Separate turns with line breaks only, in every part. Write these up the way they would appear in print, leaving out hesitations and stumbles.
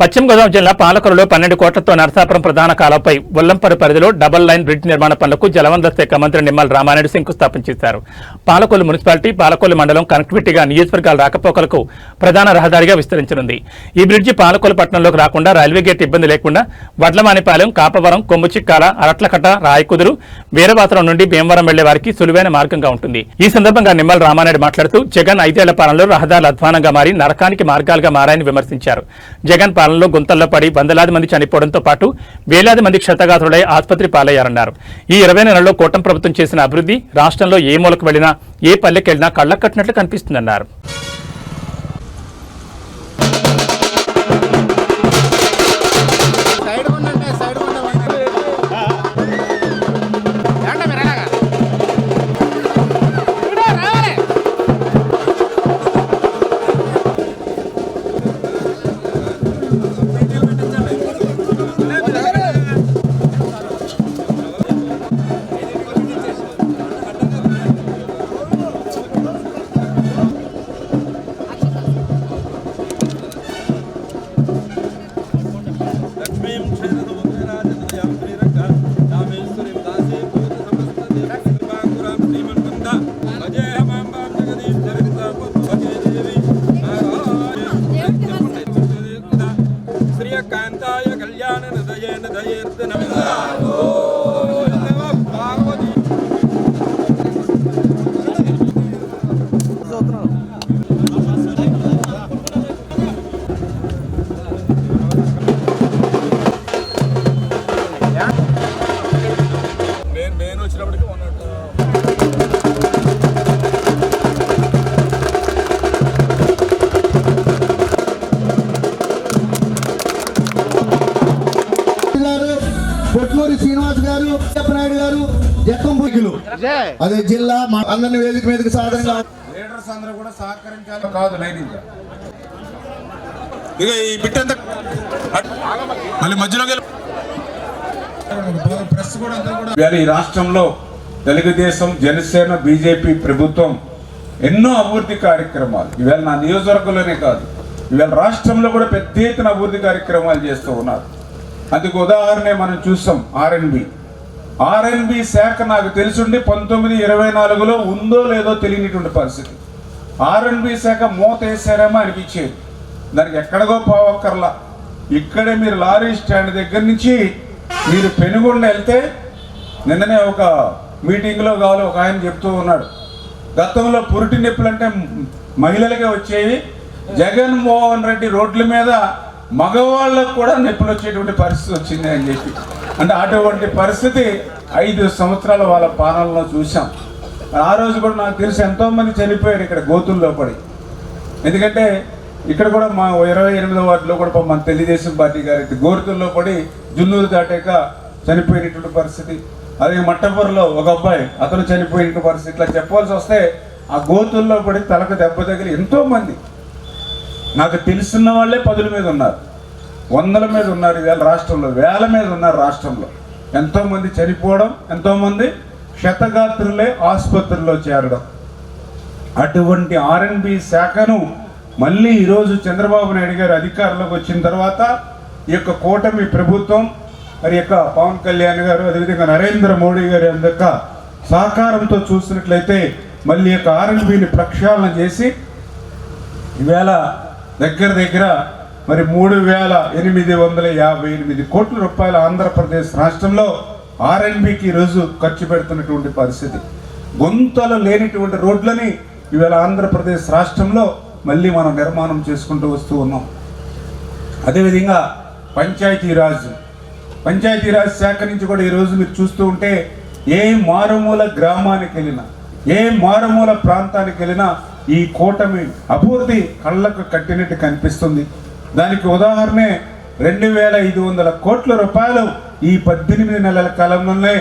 పశ్చిమ గోదావరి జిల్లా పాలకొల్లులో 12 కోట్లతో నరసాపురం ప్రధాన కాలువపై ఉల్లంపరి పరిధిలో డబుల్ లైన్ బ్రిడ్జ్ నిర్మాణ పనులకు జలవనరుల శాఖ మంత్రి నిమ్మల రామానాయుడు శంకుస్థాపన చేశారు. పాలకొల్లు మున్సిపాలిటీ, పాలకొల్లు మండలం కనెక్టివిటీగా నియోజకవర్గాల రాకపోకలకు ప్రధాన రహదారిగా విస్తరించనుంది. ఈ బ్రిడ్జి పాలకొల్లు పట్టణంలోకి రాకుండా రైల్వే గేట్ ఇబ్బంది లేకుండా వడ్లమానిపాలెం, కాపవరం, కొమ్ముచిక్కాల, అరట్లకట్ట, రాయకుదురు, వీరవాసరం నుండి భీమవరం వెళ్లే వారికి సులువైన మార్గంగా ఉంటుంది. ఈ సందర్భంగా నిమ్మల రామానాయుడు మాట్లాడుతూ జగన్ 5 ఏళ్ల పాలనలో రహదారులు అధ్వానంగా మారి నరకానికి మార్గాలుగా మారాయని విమర్శించారు. జగన్ పాలనలో గుంతల్లో పడి వందలాది మంది చనిపోవడంతో పాటు వేలాది మంది క్షతగాత్రులై ఆసుపత్రి పాలయ్యారన్నారు. ఈ 20 నెలల్లో కూటమి ప్రభుత్వం చేసిన అభివృద్ధి రాష్ట్రంలో ఏ మూలకు వెళ్లినా, ఏ పల్లెకి వెళ్లినా కళ్లకు కట్టినట్లు కనిపిస్తుందన్నారు.
పొట్లూరి శ్రీనివాస్ గారు, నాయుడు గారు, జక్కంపూకిలు, అదే జిల్లా అందరిని వేదిక మీదకి సాధారణంగా లీడర్స్ అందరూ కూడా సహకరించాలి. కాదు లైనింగ్ ఇక ఈ బిట్ అంతా మళ్ళీ మధ్యలో ప్రెస్ కూడా అంతా కూడా ఈ రాష్ట్రంలో తెలుగుదేశం, జనసేన, బీజేపీ ప్రభుత్వం ఎన్నో అభివృద్ధి కార్యక్రమాలు ఇవాళ నా నియోజకవర్గంలోనే కాదు, ఇవాళ రాష్ట్రంలో కూడా పెద్ద ఎత్తున అభివృద్ధి కార్యక్రమాలు చేస్తూ ఉన్నారు. అందుకు ఉదాహరణ మనం చూసాం. ఆర్ఎన్బి శాఖ నాకు తెలుసుండి 1924లో ఉందో లేదో తెలియనిటువంటి పరిస్థితి. ఆర్ఎన్బి శాఖ మూత వేసారేమో అనిపించేది. దానికి ఎక్కడికో పోవక్కర్లా, ఇక్కడే మీరు లారీ స్టాండ్ దగ్గర నుంచి మీరు పెనుగొండ వెళ్తే, నిన్ననే ఒక మీటింగ్లో కావాలి ఒక ఆయన చెప్తూ ఉన్నాడు, గతంలో పురిటి నొప్పులు అంటే మహిళలకే వచ్చేవి, జగన్మోహన్ రెడ్డి రోడ్ల మీద మగవాళ్ళకు కూడా నొప్పులు వచ్చేటువంటి పరిస్థితి వచ్చింది అని చెప్పి. అంటే అటువంటి పరిస్థితి 5 సంవత్సరాల వాళ్ళ పాలనలో చూసాం. ఆ రోజు కూడా నాకు తెలిసి ఎంతోమంది చనిపోయారు ఇక్కడ గోతుల్లో పడి. ఎందుకంటే ఇక్కడ కూడా మా 28వ వార్డులో కూడా మన తెలుగుదేశం పార్టీ గారి గోతుల్లో పడి జున్నూరు దాటాక చనిపోయినటువంటి పరిస్థితి. అదే మట్టపూర్లో ఒక అబ్బాయి అతను చనిపోయిన పరిస్థితి. ఇట్లా చెప్పవలసి వస్తే ఆ గోతుల్లో పడి తలకు దెబ్బ తగిలి ఎంతోమంది, నాకు తెలుసున్న వాళ్ళే 10ల మీద ఉన్నారు, 100ల మీద ఉన్నారు, ఇవాళ రాష్ట్రంలో వేల మీద ఉన్నారు. రాష్ట్రంలో ఎంతోమంది చనిపోవడం, ఎంతోమంది క్షతగాత్రులే ఆసుపత్రుల్లో చేరడం. అటువంటి ఆర్ఎన్బి శాఖను మళ్ళీ ఈరోజు చంద్రబాబు నాయుడు గారు అధికారంలోకి వచ్చిన తర్వాత ఈ యొక్క కూటమి ప్రభుత్వం, మరి యొక్క పవన్ కళ్యాణ్ గారు, అదేవిధంగా నరేంద్ర మోడీ గారి యొక్క సహకారంతో చూసినట్లయితే మళ్ళీ యొక్క ఆర్ఎన్బిని ప్రక్షాళన చేసి ఈవేళ దగ్గర మరి 3,858 కోట్ల రూపాయల ఆంధ్రప్రదేశ్ రాష్ట్రంలో ఆర్ఎన్బికి ఈరోజు ఖర్చు పెడుతున్నటువంటి పరిస్థితి. గుంతలు లేనిటువంటి రోడ్లని ఈవేళ ఆంధ్రప్రదేశ్ రాష్ట్రంలో మళ్ళీ మనం నిర్మాణం చేసుకుంటూ వస్తూ ఉన్నాం. అదేవిధంగా పంచాయతీరాజ్ శాఖ నుంచి కూడా ఈరోజు మీరు చూస్తూ ఉంటే ఏ మారుమూల గ్రామానికి వెళ్ళినా, ఏ మారుమూల ప్రాంతానికి వెళ్ళినా ఈ కూటమి అభివృద్ధి కళ్ళకు కట్టినట్టు కనిపిస్తుంది. దానికి ఉదాహరణే 2,500 కోట్ల రూపాయలు ఈ 18 నెలల కాలంలోనే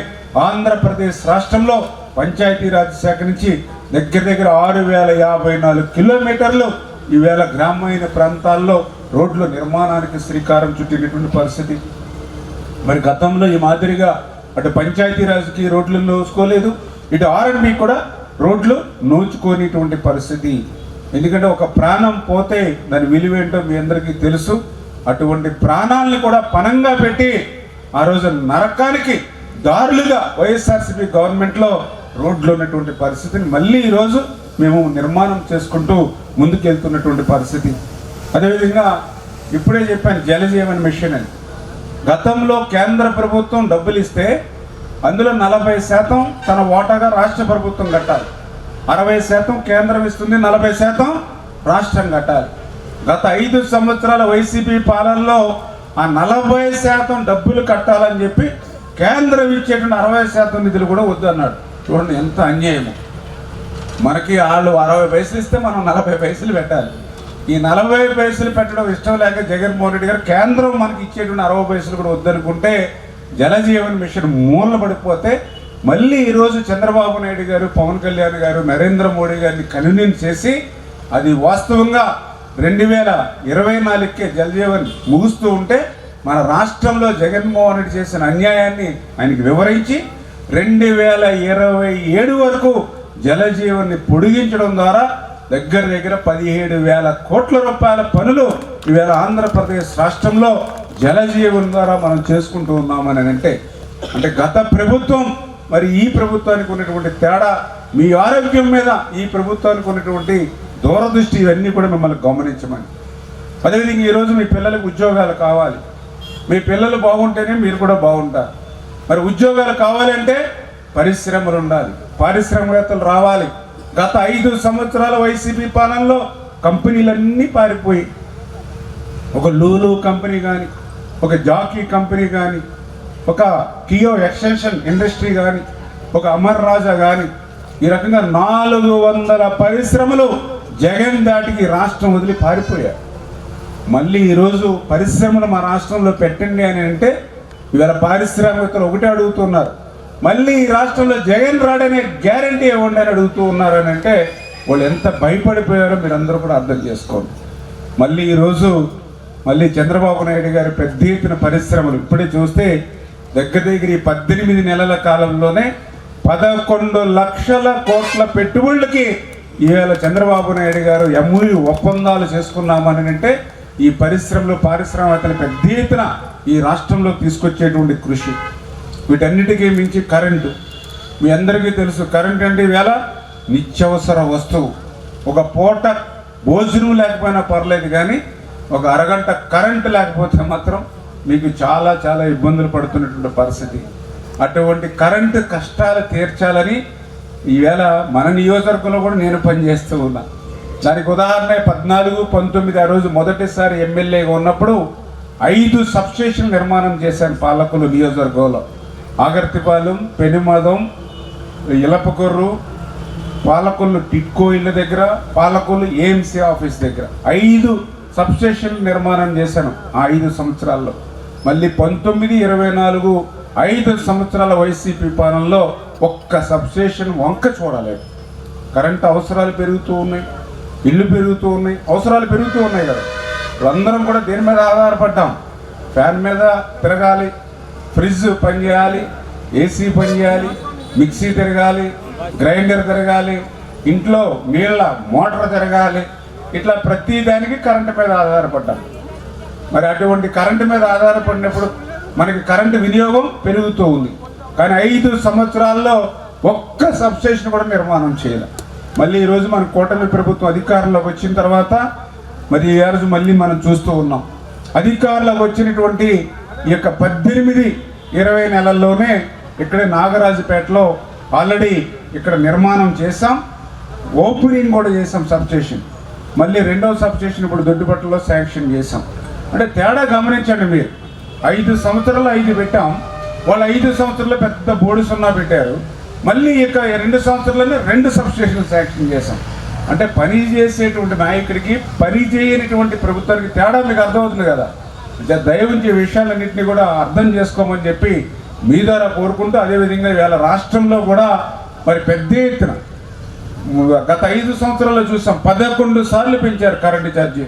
ఆంధ్రప్రదేశ్ రాష్ట్రంలో పంచాయతీరాజ్ శాఖ నుంచి దగ్గర 6,054 కిలోమీటర్లు ఈవేళ గ్రామీణ ప్రాంతాల్లో రోడ్ల నిర్మాణానికి శ్రీకారం చుట్టినటువంటి పరిస్థితి. మరి గతంలో ఈ మాదిరిగా అటు పంచాయతీరాజ్కి రోడ్లు నోచుకోలేదు, ఇటు ఆర్ఎన్బి కూడా రోడ్లు నోచుకోనిటువంటి పరిస్థితి. ఎందుకంటే ఒక ప్రాణం పోతే దాని విలువేంటో మీ అందరికీ తెలుసు. అటువంటి ప్రాణాలను కూడా పణంగా పెట్టి ఆ రోజు నరకానికి దారులుగా వైఎస్ఆర్సీపీ గవర్నమెంట్లో రోడ్లు ఉన్నటువంటి పరిస్థితిని మళ్ళీ ఈరోజు మేము నిర్మాణం చేసుకుంటూ ముందుకెళ్తున్నటువంటి పరిస్థితి. అదేవిధంగా ఇప్పుడే చెప్పాను జలజీవన్ మిషన్ అని. గతంలో కేంద్ర ప్రభుత్వం డబ్బులు ఇస్తే అందులో 40% తన వాటాగా రాష్ట్ర ప్రభుత్వం కట్టాలి. 60% కేంద్రం ఇస్తుంది, 40% రాష్ట్రం కట్టాలి. గత 5 సంవత్సరాల వైసీపీ పాలనలో ఆ 40% డబ్బులు కట్టాలని చెప్పి కేంద్రం ఇచ్చేటువంటి 60% నిధులు కూడా వద్దు అన్నాడు. చూడండి ఎంత అన్యాయము. మనకి వాళ్ళు 60 పైసలు ఇస్తే మనం 40 పైసలు పెట్టాలి. ఈ 40 పైసలు పెట్టడం ఇష్టం లేక జగన్మోహన్ రెడ్డి గారు కేంద్రం మనకి ఇచ్చేటువంటి 60 పైసలు కూడా వద్దనుకుంటే జలజీవన్ మిషన్ మూలన పడిపోతే మళ్ళీ ఈరోజు చంద్రబాబు నాయుడు గారు, పవన్ కళ్యాణ్ గారు, నరేంద్ర మోడీ గారిని కన్వీన్ చేసి అది వాస్తవంగా 2024కే జలజీవన్ ముగుస్తూ ఉంటే మన రాష్ట్రంలో జగన్మోహన్ రెడ్డి చేసిన అన్యాయాన్ని ఆయనకి వివరించి 2027 వరకు జలజీవన్ని పొడిగించడం ద్వారా దగ్గర 17,000 కోట్ల రూపాయల పనులు ఈవేళ ఆంధ్రప్రదేశ్ రాష్ట్రంలో జలజీవన్ ద్వారా మనం చేసుకుంటూ ఉన్నామని అంటే గత ప్రభుత్వం మరి ఈ ప్రభుత్వానికి ఉన్నటువంటి తేడా, మీ ఆరోగ్యం మీద ఈ ప్రభుత్వానికి ఉన్నటువంటి దూరదృష్టి, ఇవన్నీ కూడా మిమ్మల్ని గమనించమని. అదేవిధంగా ఈరోజు మీ పిల్లలకు ఉద్యోగాలు కావాలి. మీ పిల్లలు బాగుంటేనే మీరు కూడా బాగుంటారు. మరి ఉద్యోగాలు కావాలంటే పరిశ్రమలు ఉండాలి, పారిశ్రామికవేత్తలు రావాలి. గత 5 సంవత్సరాల వైసీపీ పాలనలో కంపెనీలన్నీ పారిపోయి, ఒక లూలు కంపెనీ కానీ, ఒక జాకీ కంపెనీ కానీ, ఒక కియో ఎక్స్టెన్షన్ ఇండస్ట్రీ కానీ, ఒక అమర్ రాజా కానీ, ఈ రకంగా 400 పరిశ్రమలు జగన్ దాటికి రాష్ట్రం వదిలి పారిపోయారు. మళ్ళీ ఈరోజు పరిశ్రమలు మా రాష్ట్రంలో పెట్టండి అని అంటే ఇవాళ పారిశ్రామికవేత్తలు ఒకటే అడుగుతున్నారు, మళ్ళీ ఈ రాష్ట్రంలో జగన్ రాడనే గ్యారంటీ ఇవ్వండి అని అడుగుతూ ఉన్నారని అంటే వాళ్ళు ఎంత భయపడిపోయారో మీరు అందరూ కూడా అర్థం చేసుకోండి. మళ్ళీ ఈరోజు మళ్ళీ చంద్రబాబు నాయుడు గారి పెద్ద ఎత్తున పరిశ్రమలు ఇప్పుడే చూస్తే దగ్గర ఈ 18 నెలల కాలంలోనే 11 లక్షల కోట్ల పెట్టుబడులకి ఈవేళ చంద్రబాబు నాయుడు గారు MOU ఒప్పందాలు చేసుకున్నామని అంటే ఈ పరిశ్రమలు, పారిశ్రామికవేత్తలు పెద్ద ఎత్తున ఈ రాష్ట్రంలో తీసుకొచ్చేటువంటి కృషి. వీటన్నిటికీ మించి కరెంటు. మీ అందరికీ తెలుసు, కరెంట్ అంటే ఈవేళ నిత్యవసర వస్తువు. ఒక పూట భోజనం లేకపోయినా పర్లేదు, కానీ ఒక అరగంట కరెంటు లేకపోతే మాత్రం మీకు చాలా చాలా ఇబ్బందులు పడుతున్నటువంటి పరిస్థితి. అటువంటి కరెంటు కష్టాలు తీర్చాలని ఈవేళ మన నియోజకవర్గంలో కూడా నేను పనిచేస్తూ ఉన్నా. దానికి ఉదాహరణ 14, 19 ఆ రోజు మొదటిసారి ఎమ్మెల్యేగా ఉన్నప్పుడు 5 సబ్స్టేషన్ నిర్మాణం చేశాను పాలకొల్లు నియోజకవర్గంలో. ఆగర్తిపాలెం, పెనుమదం, ఇలపకొర్రు, పాలకొల్లు టిట్కో ఇళ్ళ దగ్గర, పాలకొల్లు ఏఎంసీ ఆఫీస్ దగ్గర 5 సబ్స్టేషన్ నిర్మాణం చేశాను ఆ 5 సంవత్సరాల్లో. మళ్ళీ 19, 24 5 సంవత్సరాల వైసీపీ పాలనలో ఒక్క సబ్స్టేషన్ వంక చూడలేదు. కరెంటు అవసరాలు పెరుగుతూ ఉన్నాయి, ఇల్లు పెరుగుతూ ఉన్నాయి, అవసరాలు పెరుగుతూ ఉన్నాయి కదా. అందరం కూడా దేని మీద ఆధారపడ్డాం? ఫ్యాన్ మీద తిరగాలి, ఫ్రిడ్జ్ పనిచేయాలి, ఏసీ పనిచేయాలి, మిక్సీ తిరగాలి, గ్రైండర్ తిరగాలి, ఇంట్లో నీళ్ళ మోటార్ తిరగాలి. ఇట్లా ప్రతి దానికి కరెంటు మీద ఆధారపడ్డాం. మరి అటువంటి కరెంటు మీద ఆధారపడినప్పుడు మనకి కరెంటు వినియోగం పెరుగుతూ ఉంది. కానీ 5 సంవత్సరాల్లో ఒక్క సబ్స్టేషన్ కూడా నిర్మాణం చేయాలి. మళ్ళీ ఈరోజు మన కూటమి ప్రభుత్వం అధికారంలోకి వచ్చిన తర్వాత మరి ఈ రోజు మళ్ళీ మనం చూస్తూ ఉన్నాం. అధికారంలోకి వచ్చినటువంటి ఈ యొక్క 18, 20 నెలల్లోనే ఇక్కడే నాగరాజుపేటలో ఆల్రెడీ ఇక్కడ నిర్మాణం చేసాం, ఓపెనింగ్ కూడా చేసాం సబ్స్టేషన్. మళ్ళీ 2వ సబ్స్టేషన్ ఇప్పుడు దొడ్డిపట్టులో శాంక్షన్ చేసాం. అంటే తేడా గమనించండి మీరు. 5 సంవత్సరాలు 5 పెట్టాం, వాళ్ళు 5 సంవత్సరాల్లో పెద్ద బోర్డు 0 పెట్టారు. మళ్ళీ ఇక 2 సంవత్సరాల్లోనే 2 సబ్స్టేషన్లు శాంక్షన్ చేసాం. అంటే పని చేసేటువంటి నాయకుడికి, పని చేయనటువంటి ప్రభుత్వానికి తేడా మీకు అర్థమవుతుంది కదా. దయవుంచి విషయాలన్నింటినీ కూడా అర్థం చేసుకోమని చెప్పి మీ ద్వారా కోరుకుంటూ, అదేవిధంగా ఇవాళ రాష్ట్రంలో కూడా మరి పెద్ద ఎత్తున గత 5 సంవత్సరాల్లో చూసాం 11 సార్లు పెంచారు current charge.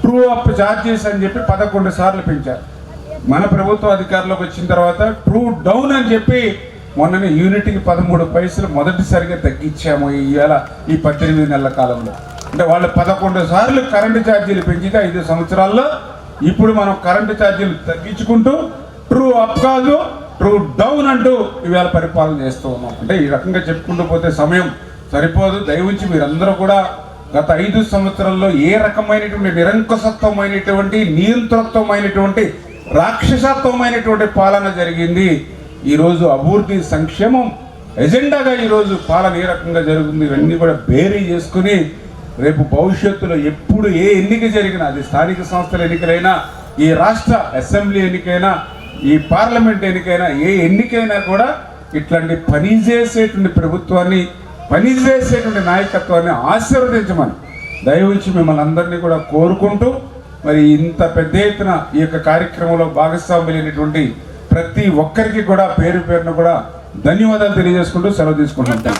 True up charges అని చెప్పి 11 సార్లు పెంచారు. మన ప్రభుత్వ అధికారంలోకి వచ్చిన తర్వాత ట్రూ డౌన్ అని చెప్పి మొన్ననే యూనిట్కి 13 పైసలు మొదటిసారిగా తగ్గించాము ఇవాళ ఈ 18 నెలల కాలంలో. అంటే వాళ్ళు 11 సార్లు కరెంటు ఛార్జీలు పెంచితే 5 సంవత్సరాల్లో ఇప్పుడు మనం కరెంటు ఛార్జీలు తగ్గించుకుంటూ ట్రూ అప్ కాదు ట్రూ డౌన్ అంటూ ఇవాళ పరిపాలన చేస్తూ ఉన్నాం. అంటే ఈ రకంగా చెప్పుకుంటూ పోతే సమయం సరిపోదు. దయవుంచి మీరందరూ కూడా గత 5 సంవత్సరాల్లో ఏ రకమైనటువంటి నిరంకుశత్వమైనటువంటి నియంతృత్వమైనటువంటి రాక్షసత్వమైనటువంటి పాలన జరిగింది. ఈరోజు అభివృద్ధి సంక్షేమం ఎజెండాగా ఈరోజు పాలన ఏ రకంగా జరుగుతుంది ఇవన్నీ కూడా బేరీ చేసుకుని రేపు భవిష్యత్తులో ఎప్పుడు ఏ ఎన్నిక జరిగినా, అది స్థానిక సంస్థల ఎన్నికలైనా, ఈ రాష్ట్ర అసెంబ్లీ ఎన్నికైనా, ఈ పార్లమెంట్ ఎన్నికైనా, ఏ ఎన్నికైనా కూడా ఇట్లాంటి పనిచేసేటువంటి ప్రభుత్వాన్ని, పనిచేసేటువంటి నాయకత్వాన్ని ఆశీర్వదించమని దయవుంచి మిమ్మల్ని అందరినీ కూడా కోరుకుంటూ, మరి ఇంత పెద్ద ఎత్తున ఈ యొక్క కార్యక్రమంలో భాగస్వాములైనటువంటి ప్రతి ఒక్కరికి కూడా పేరు పేరున కూడా ధన్యవాదాలు తెలియజేసుకుంటూ సెలవు తీసుకుంటాం.